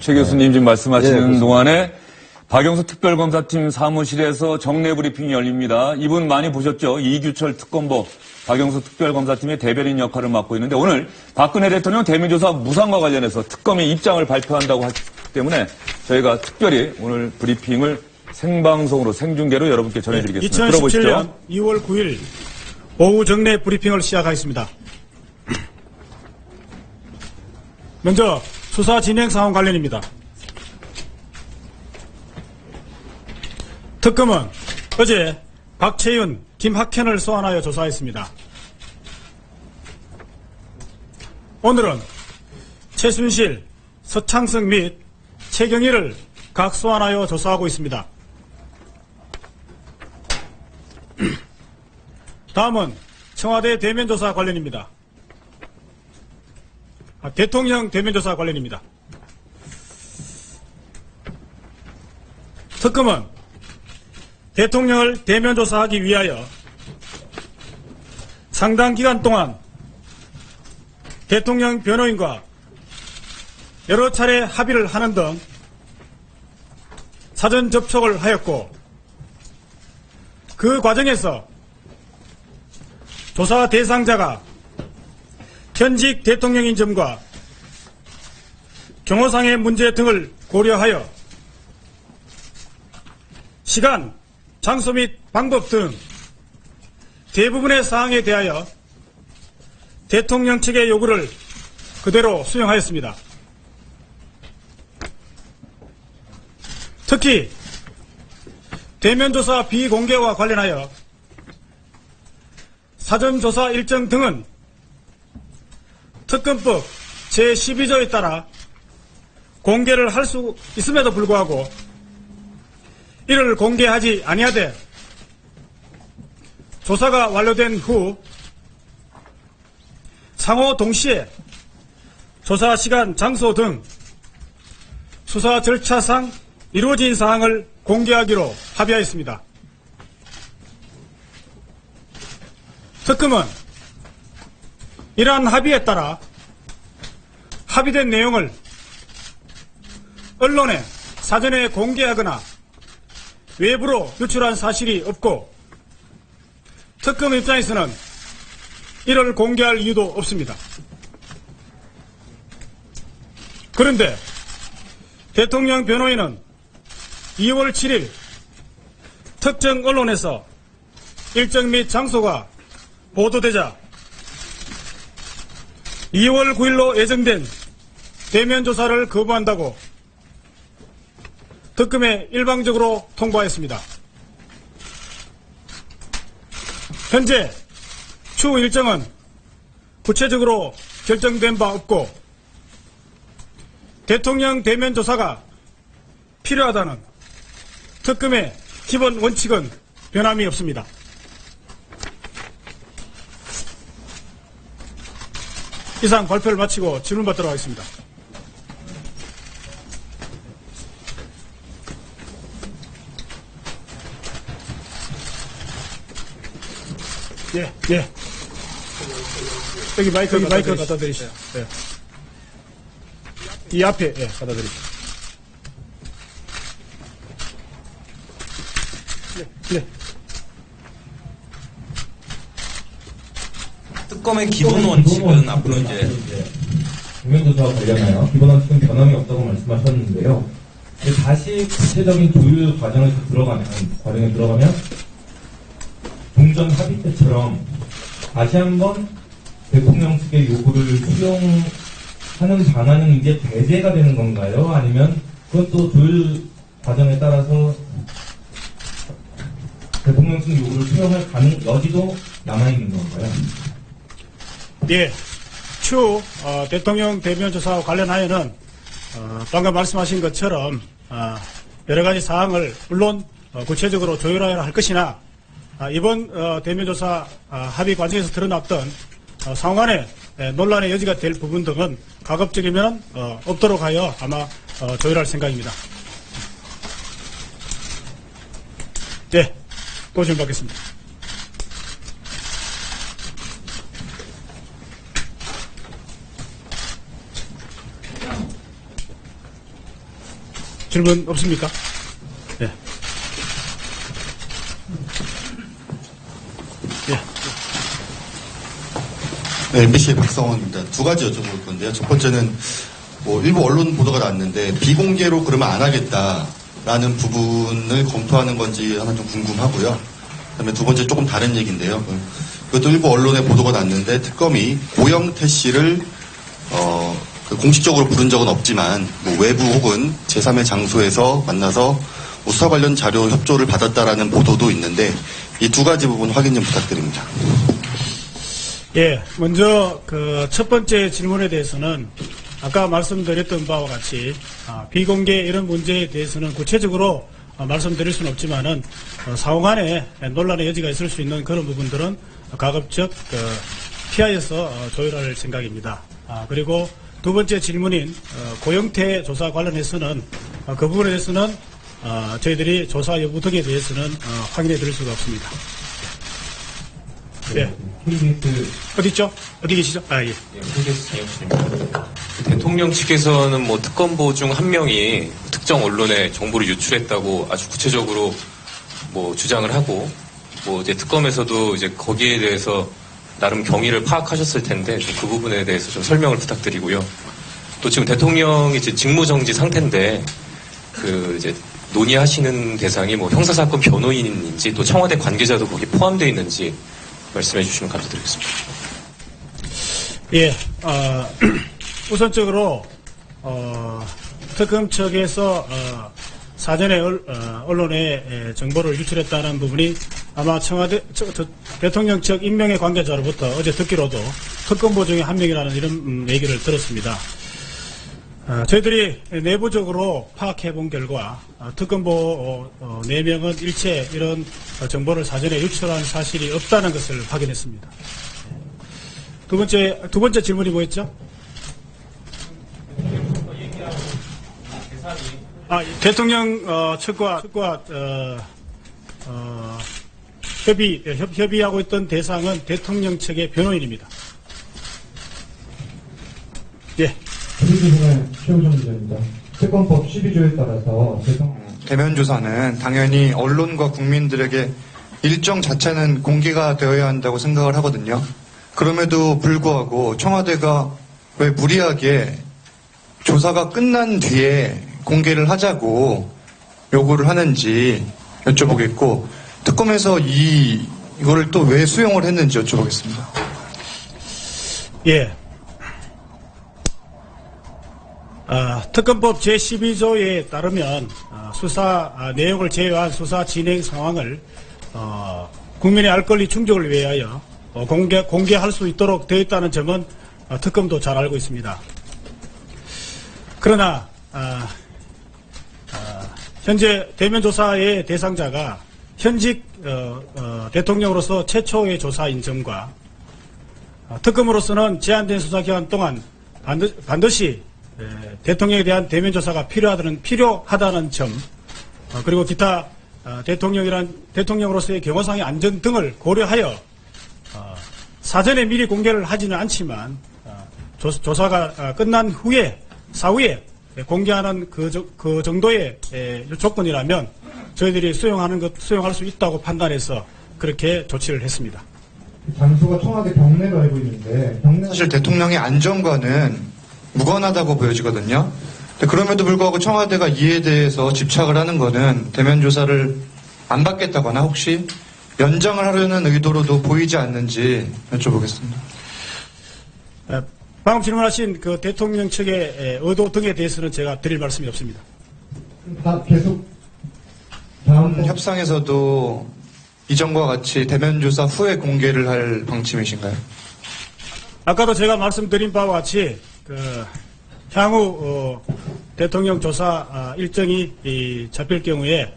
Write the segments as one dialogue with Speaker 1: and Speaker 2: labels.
Speaker 1: 최 교수님 지금 말씀하시는
Speaker 2: 네,
Speaker 1: 동안에 박영수 특별검사팀 사무실에서 정례 브리핑이 열립니다. 이분 많이 보셨죠? 이규철 특검보 박영수 특별검사팀의 대변인 역할을 맡고 있는데 오늘 박근혜 대통령 대면조사 무상과 관련해서 특검이 입장을 발표한다고 하기 때문에 저희가 특별히 오늘 브리핑을 생방송으로 생중계로 여러분께 전해드리겠습니다.
Speaker 3: 2017년
Speaker 1: 들어보시죠.
Speaker 3: 2월 9일 오후 정례 브리핑을 시작하겠습니다. 먼저 수사 진행 상황 관련입니다. 특검은 어제 박채윤, 김학현을 소환하여 조사했습니다. 오늘은 최순실, 서창석 및 최경희를 각 소환하여 조사하고 있습니다. 다음은 청와대 대면조사 관련입니다. 대통령 대면조사 관련입니다. 특검은 대통령을 대면조사하기 위하여 상당 기간 동안 대통령 변호인과 여러 차례 합의를 하는 등 사전 접촉을 하였고 그 과정에서 조사 대상자가 현직 대통령인 점과 경호상의 문제 등을 고려하여 시간, 장소 및 방법 등 대부분의 사항에 대하여 대통령 측의 요구를 그대로 수용하였습니다. 특히 대면조사 비공개와 관련하여 사전조사 일정 등은 특검법 제12조에 따라 공개를 할 수 있음에도 불구하고 이를 공개하지 아니하되 조사가 완료된 후 상호 동시에 조사 시간, 장소 등 수사 절차상 이루어진 사항을 공개하기로 합의하였습니다. 특검은 이러한 합의에 따라 합의된 내용을 언론에 사전에 공개하거나 외부로 유출한 사실이 없고 특검 입장에서는 이를 공개할 이유도 없습니다. 그런데 대통령 변호인은 2월 7일 특정 언론에서 일정 및 장소가 보도되자 2월 9일로 예정된 대면 조사를 거부한다고 특검에 일방적으로 통보하였습니다. 현재 추후 일정은 구체적으로 결정된 바 없고 대통령 대면 조사가 필요하다는 특검의 기본 원칙은 변함이 없습니다. 이상 발표를 마치고 질문 받도록 하겠습니다. 예. 여기 마이크 갖다 드리시죠. 예. 이 앞에, 갖다 드리시죠. 네.
Speaker 4: 특검의 기본 원칙은 앞으로 이제
Speaker 5: 대면조사와 관련하여 기본 원칙은 변함이 없다고 말씀하셨는데요. 다시 구체적인 조율 과정에 들어가면 종전 합의 때처럼 다시 한번 대통령 측의 요구를 수용하는 방안은 이제 배제가 되는 건가요? 아니면 그것도 조율 과정에 따라서 대통령 측 요구를 수용할 여지도 남아있는 건가요?
Speaker 3: 예. 추후 대통령 대면조사와 관련하여는 방금 말씀하신 것처럼 여러 가지 사항을 물론 구체적으로 조율하여야 할 것이나 이번 대면조사 합의 과정에서 드러났던 상호간의 논란의 여지가 될 부분 등은 가급적이면 없도록 하여 아마 조율할 생각입니다. 네. 또 질문 받겠습니다. 질문 없습니까? 예.
Speaker 2: 네, MBC의 박성원입니다. 두 가지 여쭤볼 건데요. 첫 번째는 일부 언론 보도가 났는데 비공개로 그러면 안 하겠다라는 부분을 검토하는 건지 하나 좀 궁금하고요. 그다음에 두 번째 조금 다른 얘기인데요. 그것도 일부 언론에 보도가 났는데 특검이 고영태 씨를 공식적으로 부른 적은 없지만 외부 혹은 제3의 장소에서 만나서 수사 관련 자료 협조를 받았다라는 보도도 있는데 이 두 가지 부분 확인 좀 부탁드립니다.
Speaker 3: 예, 먼저 그 첫 번째 질문에 대해서는 아까 말씀드렸던 바와 같이 비공개 이런 문제에 대해서는 구체적으로 말씀드릴 수는 없지만은 사후간에 논란의 여지가 있을 수 있는 그런 부분들은 가급적 피하여서 조율할 생각입니다. 그리고 두 번째 질문인 고영태 조사 관련해서는 그 부분에 대해서는 저희들이 조사 여부 등에 대해서는 확인해 드릴 수가 없습니다. 예.
Speaker 5: KBS
Speaker 3: 어디 있죠? 어디 계시죠? 예.
Speaker 6: KBS 장혁신입니다. 대통령 측에서는 특검보 중 한 명이 특정 언론에 정보를 유출했다고 아주 구체적으로 주장을 하고 이제 특검에서도 이제 거기에 대해서 나름 경위를 파악하셨을 텐데 그 부분에 대해서 좀 설명을 부탁드리고요. 또 지금 대통령이 이제 직무정지 상태인데 이제 논의하시는 대상이 형사사건 변호인인지 또 청와대 관계자도 거기 포함되어 있는지 말씀해 주시면 감사드리겠습니다.
Speaker 3: 예, 우선적으로 특검 측에서 사전에 언론에 정보를 유출했다는 부분이 아마 청와대 대통령 측 임명의 관계자로부터 어제 듣기로도 특검보 중에 한 명이라는 이런 얘기를 들었습니다. 저희들이 내부적으로 파악해 본 결과 특검보 4명은 일체 이런 정보를 사전에 유출한 사실이 없다는 것을 확인했습니다. 두 번째 질문이 뭐였죠? 대통령 측과 협의하고 있던 대상은 대통령 측의 변호인입니다. 예.
Speaker 7: KBS는 최우정 기자입니다. 특검법 12조에 따라서 대면 조사는 당연히 언론과 국민들에게 일정 자체는 공개가 되어야 한다고 생각을 하거든요. 그럼에도 불구하고 청와대가 왜 무리하게 조사가 끝난 뒤에 공개를 하자고 요구를 하는지 여쭤보겠고, 특검에서 이거를 또 왜 수용을 했는지 여쭤보겠습니다.
Speaker 3: 예. 특검법 제12조에 따르면 수사 내용을 제외한 수사 진행 상황을 국민의 알 권리 충족을 위하여 공개할 수 있도록 되어 있다는 점은 특검도 잘 알고 있습니다. 그러나 현재 대면 조사의 대상자가 현직 대통령으로서 최초의 조사인 점과 특검으로서는 제한된 수사 기간 동안 반드시 대통령에 대한 대면 조사가 필요하다는 점, 그리고 기타 대통령으로서의 경호상의 안전 등을 고려하여 사전에 미리 공개를 하지는 않지만 조사가 끝난 후에 사후에 공개하는 그 정도의 조건이라면 저희들이 수용할 수 있다고 판단해서 그렇게 조치를 했습니다.
Speaker 7: 장소가 청와대 경내로 알고 있는데
Speaker 5: 사실 대통령의 안전과는 무관하다고 보여지거든요. 그럼에도 불구하고 청와대가 이에 대해서 집착을 하는 거는 대면 조사를 안 받겠다거나 혹시 연장을 하려는 의도로도 보이지 않는지 여쭤보겠습니다.
Speaker 3: 방금 질문하신 그 대통령 측의 의도 등에 대해서는 제가 드릴 말씀이 없습니다.
Speaker 7: 계속 다음
Speaker 5: 협상에서도 이전과 같이 대면 조사 후에 공개를 할 방침이신가요?
Speaker 3: 아까도 제가 말씀드린 바와 같이 향후 대통령 조사 일정이 잡힐 경우에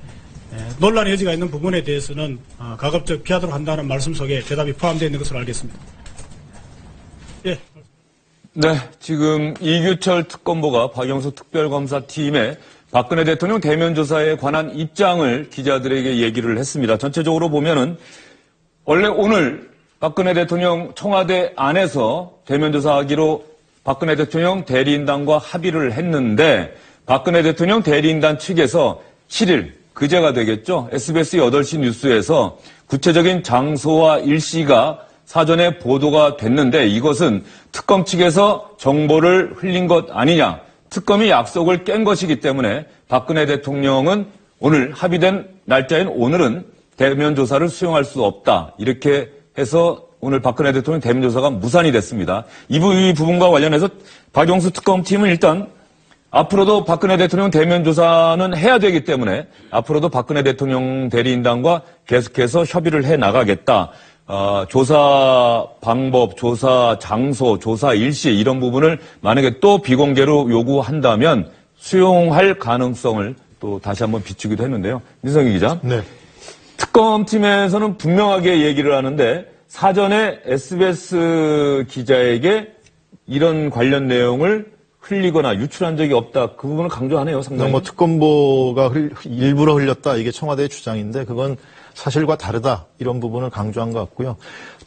Speaker 3: 논란의 여지가 있는 부분에 대해서는 가급적 피하도록 한다는 말씀 속에 대답이 포함되어 있는 것으로 알겠습니다. 예.
Speaker 1: 네, 지금 이규철 특검보가 박영수 특별검사팀에 박근혜 대통령 대면 조사에 관한 입장을 기자들에게 얘기를 했습니다. 전체적으로 보면은 원래 오늘 박근혜 대통령 청와대 안에서 대면 조사하기로 박근혜 대통령 대리인단과 합의를 했는데 박근혜 대통령 대리인단 측에서 7일, 그제가 되겠죠. SBS 8시 뉴스에서 구체적인 장소와 일시가 사전에 보도가 됐는데 이것은 특검 측에서 정보를 흘린 것 아니냐. 특검이 약속을 깬 것이기 때문에 박근혜 대통령은 오늘 합의된 날짜인 오늘은 대면 조사를 수용할 수 없다. 이렇게 해서 오늘 박근혜 대통령 대면 조사가 무산이 됐습니다. 이 부분과 관련해서 박용수 특검팀은 일단 앞으로도 박근혜 대통령 대면 조사는 해야 되기 때문에 앞으로도 박근혜 대통령 대리인단과 계속해서 협의를 해 나가겠다. 조사 방법, 조사 장소, 조사 일시 이런 부분을 만약에 또 비공개로 요구한다면 수용할 가능성을 또 다시 한번 비추기도 했는데요. 민성희 기자.
Speaker 8: 네.
Speaker 1: 특검팀에서는 분명하게 얘기를 하는데 사전에 SBS 기자에게 이런 관련 내용을 흘리거나 유출한 적이 없다. 그 부분을 강조하네요, 상당히.
Speaker 8: 뭐 특검보가 일부러 흘렸다. 이게 청와대의 주장인데 그건 사실과 다르다. 이런 부분을 강조한 것 같고요.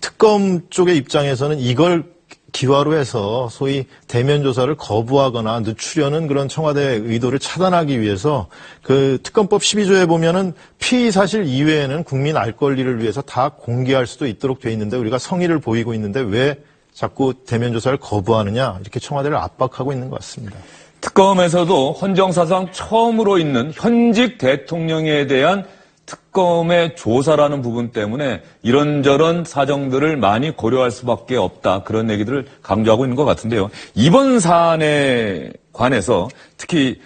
Speaker 8: 특검 쪽의 입장에서는 이걸 기화로 해서 소위 대면 조사를 거부하거나 늦추려는 그런 청와대의 의도를 차단하기 위해서 그 특검법 12조에 보면은 피의 사실 이외에는 국민 알 권리를 위해서 다 공개할 수도 있도록 돼 있는데 우리가 성의를 보이고 있는데 왜 자꾸 대면 조사를 거부하느냐 이렇게 청와대를 압박하고 있는 것 같습니다.
Speaker 1: 특검에서도 헌정사상 처음으로 있는 현직 대통령에 대한 특검의 조사라는 부분 때문에 이런저런 사정들을 많이 고려할 수밖에 없다. 그런 얘기들을 강조하고 있는 것 같은데요. 이번 사안에 관해서 특히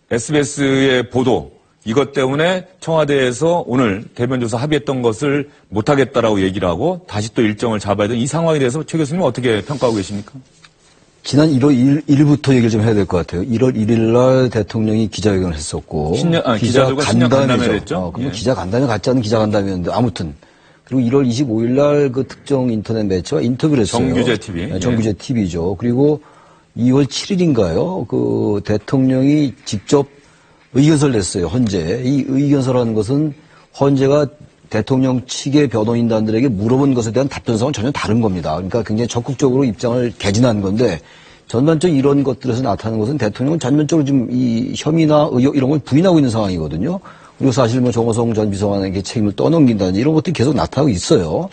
Speaker 1: SBS의 보도 이것 때문에 청와대에서 오늘 대면 조사 합의했던 것을 못하겠다라고 얘기를 하고 다시 또 일정을 잡아야 되는 이 상황에 대해서 최 교수님 어떻게 평가하고 계십니까?
Speaker 9: 지난 1월 1일부터 얘기를 좀 해야 될 것 같아요. 1월 1일 날 대통령이 기자회견을 했었고
Speaker 1: 기자들과 신년 간담회를 했죠.
Speaker 9: 그럼 기자 간담회 같지 않은 기자 간담회였는데 아무튼 그리고 1월 25일 날 그 특정 인터넷 매체와 인터뷰를 했어요.
Speaker 1: 정규제 TV.
Speaker 9: 네, 정규제 TV죠. 그리고 2월 7일인가요? 그 대통령이 직접 의견서를 냈어요. 헌재. 이 의견서라는 것은 헌재가 대통령 측의 변호인단들에게 물어본 것에 대한 답변서는 전혀 다른 겁니다. 그러니까 굉장히 적극적으로 입장을 개진한 건데 전반적으로 이런 것들에서 나타나는 것은 대통령은 전면적으로 지금 이 혐의나 의혹 이런 걸 부인하고 있는 상황이거든요. 그리고 사실 뭐 정호성 전 비서관에게 책임을 떠넘긴다든지 이런 것들이 계속 나타나고 있어요.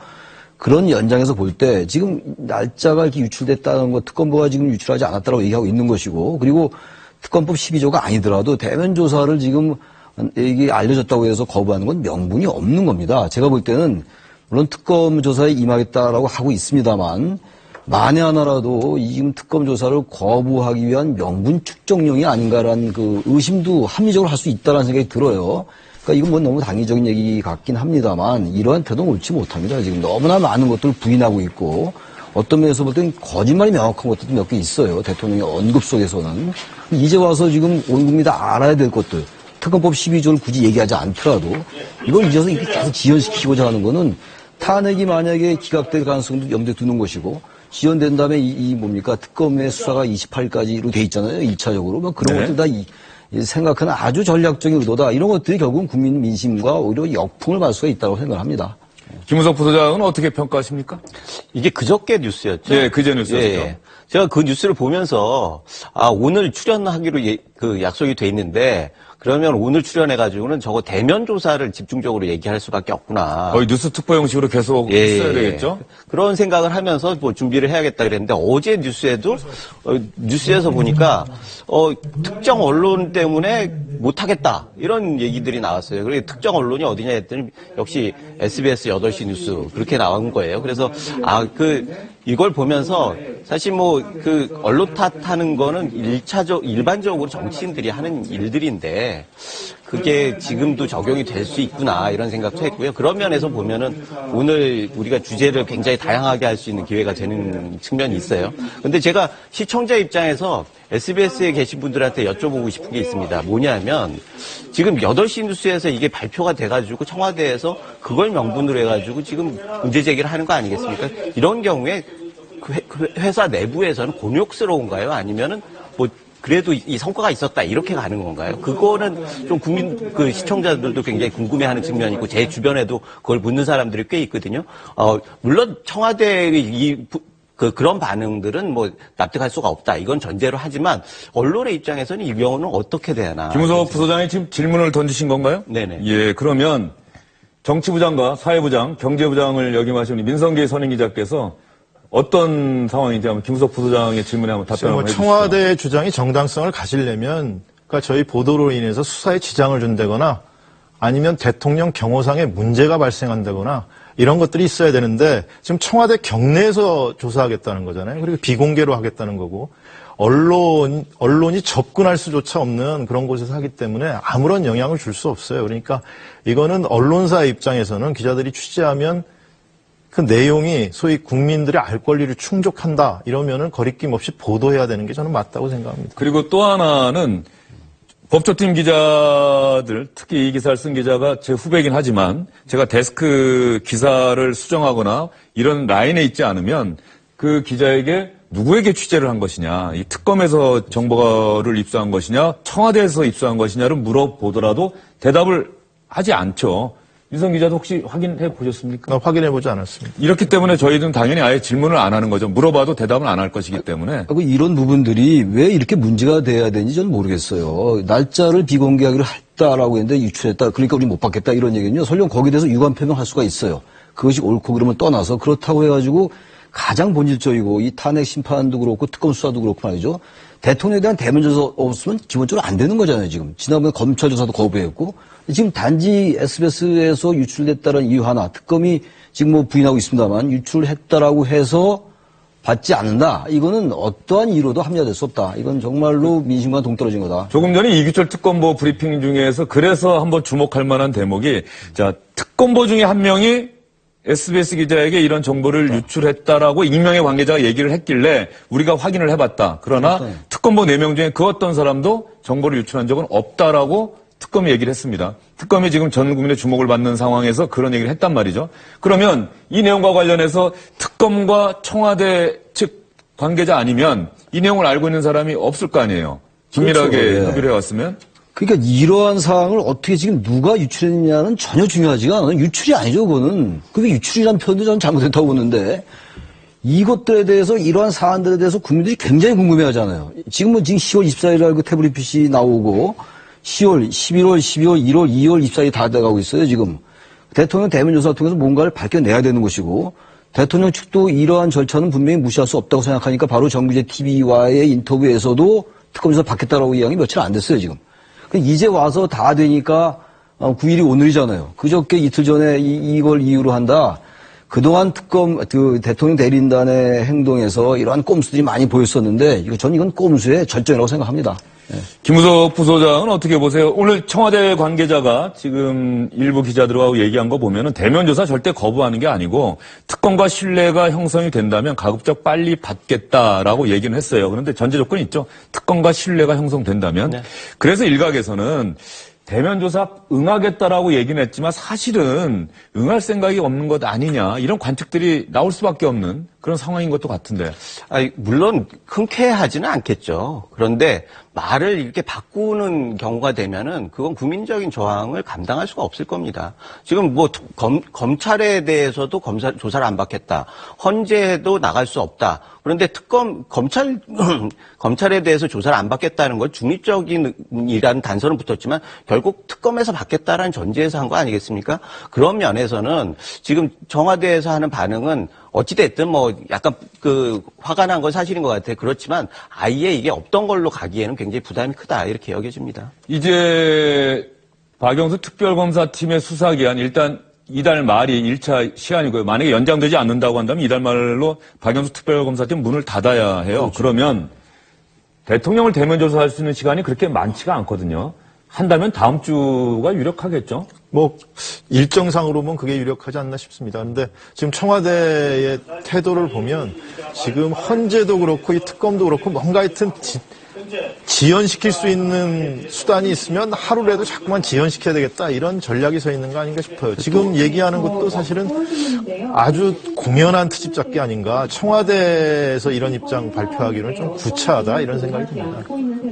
Speaker 9: 그런 연장에서 볼 때 지금 날짜가 이렇게 유출됐다는 것, 특검부가 지금 유출하지 않았다고 얘기하고 있는 것이고 그리고 특검법 12조가 아니더라도 대면 조사를 지금 이게 알려졌다고 해서 거부하는 건 명분이 없는 겁니다. 제가 볼 때는 물론 특검 조사에 임하겠다라고 하고 있습니다만 만에 하나라도 지금 특검 조사를 거부하기 위한 명분 축적용이 아닌가라는 그 의심도 합리적으로 할 수 있다는 생각이 들어요. 그러니까 이건 뭐 너무 당위적인 얘기 같긴 합니다만 이러한 태도는 옳지 못합니다. 지금 너무나 많은 것들을 부인하고 있고 어떤 면에서 볼 때는 거짓말이 명확한 것들도 몇 개 있어요. 대통령의 언급 속에서는. 이제 와서 지금 온 국민이 다 알아야 될 것들. 특검법 12조를 굳이 얘기하지 않더라도 이걸 이제서 이렇게 계속 지연시키고자 하는 거는 탄핵이 만약에 기각될 가능성도 염두에 두는 것이고 지연된 다음에 이 뭡니까 특검의 수사가 28일까지로 돼 있잖아요. 1차적으로. 뭐 그런 것들 다 생각하는 아주 전략적인 의도다. 이런 것들이 결국은 국민 민심과 오히려 역풍을 맞을 수가 있다고 생각을 합니다.
Speaker 1: 김우석 부소장은 어떻게 평가하십니까?
Speaker 10: 이게 그저께 뉴스였죠?
Speaker 1: 네, 그제 뉴스였죠.
Speaker 10: 예. 제가 그 뉴스를 보면서 오늘 출연하기로 약속이 돼 있는데 그러면 오늘 출연해가지고는 저거 대면 조사를 집중적으로 얘기할 수밖에 없구나.
Speaker 1: 거의 뉴스 특보 형식으로 계속 했어야 되겠죠?
Speaker 10: 그런 생각을 하면서 뭐 준비를 해야겠다 그랬는데 어제 뉴스에도 뉴스에서 보니까 특정 언론 때문에 못하겠다 이런 얘기들이 나왔어요. 그리고 특정 언론이 어디냐 했더니 역시 SBS 8시 뉴스 그렇게 나온 거예요. 그래서 이걸 보면서 사실 뭐 그 언론 탓하는 거는 일반적으로 정치인들이 하는 일들인데 그게 지금도 적용이 될 수 있구나 이런 생각도 했고요. 그런 면에서 보면은 오늘 우리가 주제를 굉장히 다양하게 할 수 있는 기회가 되는 측면이 있어요. 근데 제가 시청자 입장에서 SBS에 계신 분들한테 여쭤보고 싶은 게 있습니다. 뭐냐면 지금 8시 뉴스에서 이게 발표가 돼가지고 청와대에서 그걸 명분으로 해가지고 지금 문제 제기를 하는 거 아니겠습니까? 이런 경우에 그 회사 내부에서는 곤욕스러운가요? 아니면은 뭐 그래도 이 성과가 있었다 이렇게 가는 건가요? 그거는 좀 시청자들도 굉장히 궁금해하는 측면이 있고 제 주변에도 그걸 묻는 사람들이 꽤 있거든요. 물론 청와대의 이 그런 반응들은 뭐 납득할 수가 없다. 이건 전제로 하지만 언론의 입장에서는 이 경우는 어떻게 되나.
Speaker 1: 김우석 부소장이 지금 질문을 던지신 건가요?
Speaker 10: 네네.
Speaker 1: 예, 그러면 정치부장과 사회부장, 경제부장을 역임하신 민성기 선임기자께서 어떤 상황인지 한번 김우석 부소장의 질문에 한번 답변을
Speaker 8: 뭐
Speaker 1: 해주시죠.
Speaker 8: 청와대의 주장이 정당성을 가지려면 그러니까 저희 보도로 인해서 수사에 지장을 준다거나 아니면 대통령 경호상에 문제가 발생한다거나 이런 것들이 있어야 되는데 지금 청와대 경내에서 조사하겠다는 거잖아요. 그리고 비공개로 하겠다는 거고 언론이 접근할 수조차 없는 그런 곳에서 하기 때문에 아무런 영향을 줄 수 없어요. 그러니까 이거는 언론사의 입장에서는 기자들이 취재하면 그 내용이 소위 국민들의 알 권리를 충족한다 이러면은 거리낌 없이 보도해야 되는 게 저는 맞다고 생각합니다.
Speaker 1: 그리고 또 하나는 법조팀 기자들, 특히 이 기사를 쓴 기자가 제 후배이긴 하지만 제가 데스크 기사를 수정하거나 이런 라인에 있지 않으면 그 기자에게 누구에게 취재를 한 것이냐, 이 특검에서 정보를 입수한 것이냐, 청와대에서 입수한 것이냐를 물어보더라도 대답을 하지 않죠. 유성 기자도 혹시 확인해 보셨습니까?
Speaker 8: 확인해보지 않았습니다.
Speaker 1: 이렇기 때문에 저희는 당연히 아예 질문을 안 하는 거죠. 물어봐도 대답을 안 할 것이기 때문에.
Speaker 9: 이런 부분들이 왜 이렇게 문제가 돼야 되는지 저는 모르겠어요. 날짜를 비공개하기로 했다라고 했는데 유출했다. 그러니까 우리 못 받겠다 이런 얘기는요. 설령 거기에 대해서 유감 표명할 수가 있어요. 그것이 옳고 그름을 떠나서 그렇다고 해가지고 가장 본질적이고 이 탄핵 심판도 그렇고 특검 수사도 그렇고 말이죠. 대통령에 대한 대면 조사 없으면 기본적으로 안 되는 거잖아요, 지금. 지난번에 검찰 조사도 거부했고, 지금 단지 SBS에서 유출됐다는 이유 하나, 특검이 지금 뭐 부인하고 있습니다만, 유출했다라고 해서 받지 않는다. 이거는 어떠한 이유로도 합리화될 수 없다. 이건 정말로 민심과 동떨어진 거다.
Speaker 1: 조금 전에 이규철 특검보 브리핑 중에서 그래서 한번 주목할 만한 대목이, 자, 특검보 중에 한 명이 SBS 기자에게 이런 정보를 유출했다라고 익명의 관계자가 얘기를 했길래 우리가 확인을 해봤다. 그러나 특검보 4명 중에 그 어떤 사람도 정보를 유출한 적은 없다라고 특검이 얘기를 했습니다. 특검이 지금 전 국민의 주목을 받는 상황에서 그런 얘기를 했단 말이죠. 그러면 이 내용과 관련해서 특검과 청와대 측 관계자 아니면 이 내용을 알고 있는 사람이 없을 거 아니에요. 긴밀하게
Speaker 9: 그렇죠. 예.
Speaker 1: 협의를 해왔으면.
Speaker 9: 그러니까 이러한 사항을 어떻게 지금 누가 유출했냐는 전혀 중요하지가 않아요. 유출이 아니죠, 그거는. 그게 유출이라는 표현도 저는 잘못했다고 보는데 이것들에 대해서 이러한 사안들에 대해서 국민들이 굉장히 궁금해하잖아요. 지금은 지금 10월 24일 날 그 태블릿 PC 나오고 10월, 11월, 12월, 1월, 2월 24일 다 돼가고 있어요, 지금. 대통령 대면 조사를 통해서 뭔가를 밝혀내야 되는 것이고 대통령 측도 이러한 절차는 분명히 무시할 수 없다고 생각하니까 바로 정규제 TV와의 인터뷰에서도 특검 조사 받겠다라고 이야기 며칠 안 됐어요, 지금. 이제 와서 다 되니까 9일이 오늘이잖아요. 그저께 이틀 전에 이걸 이유로 한다. 그동안 특검 대통령 대리인단의 행동에서 이러한 꼼수들이 많이 보였었는데 이건 꼼수의 절정이라고 생각합니다. 네.
Speaker 1: 김우석 부소장은 어떻게 보세요? 오늘 청와대 관계자가 지금 일부 기자들하고 얘기한 거 보면은 대면 조사 절대 거부하는 게 아니고 특검과 신뢰가 형성이 된다면 가급적 빨리 받겠다라고 얘기는 했어요. 그런데 전제 조건이 있죠. 특검과 신뢰가 형성된다면.
Speaker 10: 네.
Speaker 1: 그래서 일각에서는 대면 조사 응하겠다라고 얘기는 했지만 사실은 응할 생각이 없는 것 아니냐 이런 관측들이 나올 수밖에 없는 그런 상황인 것도 같은데.
Speaker 10: 물론 흔쾌하지는 않겠죠. 그런데 말을 이렇게 바꾸는 경우가 되면은 그건 국민적인 저항을 감당할 수가 없을 겁니다. 지금 뭐 검찰에 대해서도 조사를 안 받겠다. 헌재도 나갈 수 없다. 그런데 검찰에 대해서 조사를 안 받겠다는 건 중립적인이라는 단서는 붙었지만 결국 특검에서 받겠다라는 전제에서 한 거 아니겠습니까? 그런 면에서는 지금 청와대에서 하는 반응은 어찌됐든 뭐 약간 화가 난 건 사실인 것 같아요. 그렇지만 아예 이게 없던 걸로 가기에는 굉장히 부담이 크다 이렇게 여겨집니다.
Speaker 1: 이제 박영수 특별검사팀의 수사기한 일단 이달 말이 1차 시한이고요. 만약에 연장되지 않는다고 한다면 이달 말로 박영수 특별검사팀 문을 닫아야 해요. 그렇죠. 그러면 대통령을 대면 조사할 수 있는 시간이 그렇게 많지가 않거든요. 한다면 다음 주가 유력하겠죠?
Speaker 8: 뭐 일정상으로 보면 그게 유력하지 않나 싶습니다. 그런데 지금 청와대의 태도를 보면 지금 헌재도 그렇고 이 특검도 그렇고 뭔가 하여튼 지연시킬 수 있는 수단이 있으면 하루라도 자꾸만 지연시켜야 되겠다 이런 전략이 서 있는 거 아닌가 싶어요. 지금 얘기하는 것도 사실은 아주 공연한 트집 잡기 아닌가. 청와대에서 이런 입장 발표하기는 좀 구차하다 이런 생각이 듭니다.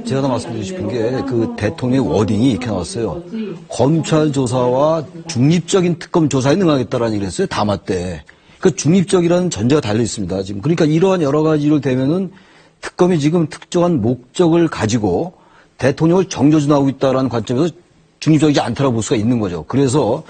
Speaker 9: 제가 더 말씀드리고 싶은 게 그 대통령의 워딩이 이렇게 나왔어요. 검찰 조사와 중립적인 특검 조사에 능하겠다라는 얘기를 했어요. 담화 때. 그 중립적이라는 전제가 달려 있습니다. 지금 그러니까 이러한 여러 가지를 되면은 특검이 지금 특정한 목적을 가지고 대통령을 정조준하고 있다라는 관점에서 중립적이지 않다라고 볼 수가 있는 거죠. 그래서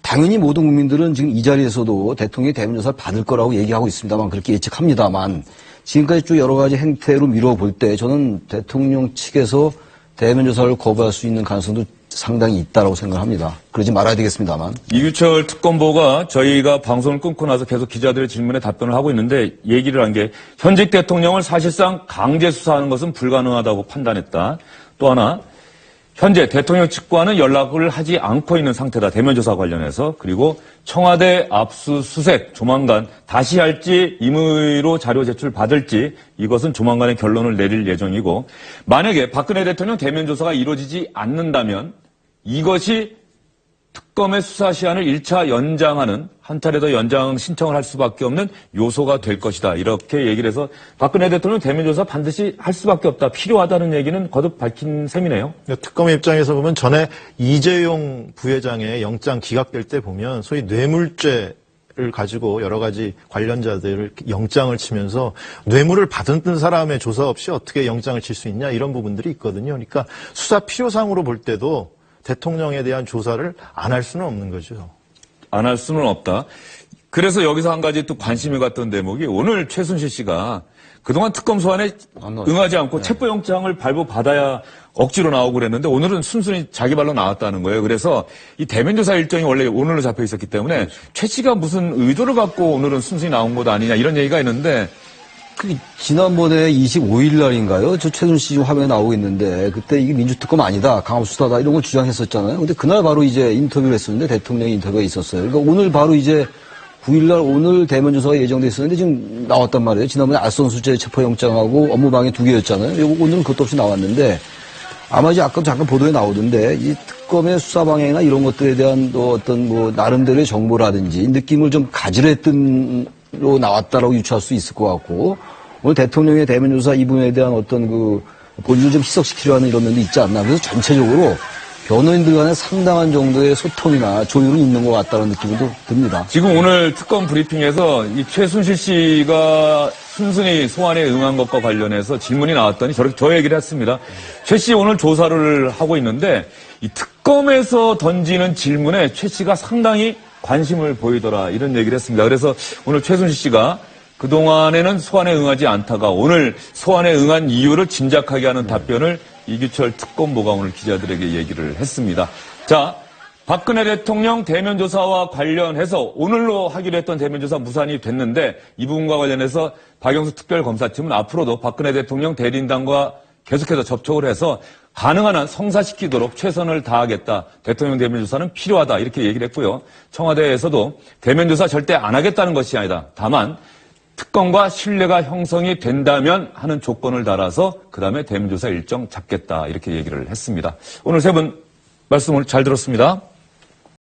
Speaker 9: 당연히 모든 국민들은 지금 이 자리에서도 대통령이 대면 조사를 받을 거라고 얘기하고 있습니다만 그렇게 예측합니다만 지금까지 쭉 여러 가지 행태로 미뤄볼 때 저는 대통령 측에서 대면 조사를 거부할 수 있는 가능성도 상당히 있다라고 생각합니다. 그러지 말아야 되겠습니다만.
Speaker 1: 이규철 특검보가 저희가 방송을 끊고 나서 계속 기자들의 질문에 답변을 하고 있는데 얘기를 한 게 현직 대통령을 사실상 강제 수사하는 것은 불가능하다고 판단했다. 또 하나 현재 대통령 측과는 연락을 하지 않고 있는 상태다. 대면 조사 관련해서. 그리고 청와대 압수수색 조만간 다시 할지 임의로 자료 제출 받을지 이것은 조만간에 결론을 내릴 예정이고 만약에 박근혜 대통령 대면 조사가 이루어지지 않는다면 이것이 특검의 수사 시한을 1차 연장하는 한 차례 더 연장 신청을 할 수밖에 없는 요소가 될 것이다. 이렇게 얘기를 해서 박근혜 대통령 대면 조사 반드시 할 수밖에 없다. 필요하다는 얘기는 거듭 밝힌 셈이네요.
Speaker 8: 특검의 입장에서 보면 전에 이재용 부회장의 영장 기각될 때 보면 소위 뇌물죄를 가지고 여러 가지 관련자들을 영장을 치면서 뇌물을 받은 사람의 조사 없이 어떻게 영장을 칠 수 있냐 이런 부분들이 있거든요. 그러니까 수사 필요상으로 볼 때도 대통령에 대한 조사를 안 할 수는 없는 거죠.
Speaker 1: 안 할 수는 없다. 그래서 여기서 한 가지 또 관심이 갔던 대목이 오늘 최순실 씨가 그동안 특검 소환에 응하지 않고 체포영장을 발부받아야 억지로 나오고 그랬는데 오늘은 순순히 자기 발로 나왔다는 거예요. 그래서 이 대면조사 일정이 원래 오늘로 잡혀 있었기 때문에 최 씨가 무슨 의도를 갖고 오늘은 순순히 나온 것 아니냐 이런 얘기가 있는데
Speaker 9: 지난번에 25일 날인가요? 저 최순실 씨 화면에 나오고 있는데 그때 이게 민주특검 아니다, 강압수사다 이런 걸 주장했었잖아요. 근데 그날 바로 이제 인터뷰를 했었는데 대통령 인터뷰가 있었어요. 그러니까 오늘 바로 이제 9일 날 오늘 대면 조사가 예정돼 있었는데 지금 나왔단 말이에요. 지난번에 알선수재 체포영장하고 업무방해 2개였잖아요. 오늘은 그것도 없이 나왔는데 아마 이제 아까도 잠깐 보도에 나오던데 이 특검의 수사 방향이나 이런 것들에 대한 또 어떤 뭐 나름대로의 정보라든지 느낌을 좀 가지려 했던 로 나왔다라고 유추할 수 있을 것 같고 오늘 대통령의 대면 조사 이 부분에 대한 어떤 그 본질을 좀 희석시키려 하는 이런 면도 있지 않나. 그래서 전체적으로 변호인들 간에 상당한 정도의 소통이나 조율이 있는 것 같다는 느낌도 듭니다.
Speaker 1: 지금 오늘 특검 브리핑에서 이 최순실 씨가 순순히 소환에 응한 것과 관련해서 질문이 나왔더니 저 얘기를 했습니다. 최 씨 오늘 조사를 하고 있는데 이 특검에서 던지는 질문에 최 씨가 상당히 관심을 보이더라 이런 얘기를 했습니다. 그래서 오늘 최순실 씨가 그동안에는 소환에 응하지 않다가 오늘 소환에 응한 이유를 짐작하게 하는 답변을 이규철 특검보가 오늘 기자들에게 얘기를 했습니다. 자, 박근혜 대통령 대면조사와 관련해서 오늘로 하기로 했던 대면조사 무산이 됐는데 이 부분과 관련해서 박영수 특별검사팀은 앞으로도 박근혜 대통령 대리인단과 계속해서 접촉을 해서 가능한 한 성사시키도록 최선을 다하겠다. 대통령 대면조사는 필요하다. 이렇게 얘기를 했고요. 청와대에서도 대면조사 절대 안 하겠다는 것이 아니다. 다만 특검과 신뢰가 형성이 된다면 하는 조건을 달아서 그다음에 대면조사 일정 잡겠다. 이렇게 얘기를 했습니다. 오늘 세 분 말씀을 잘 들었습니다.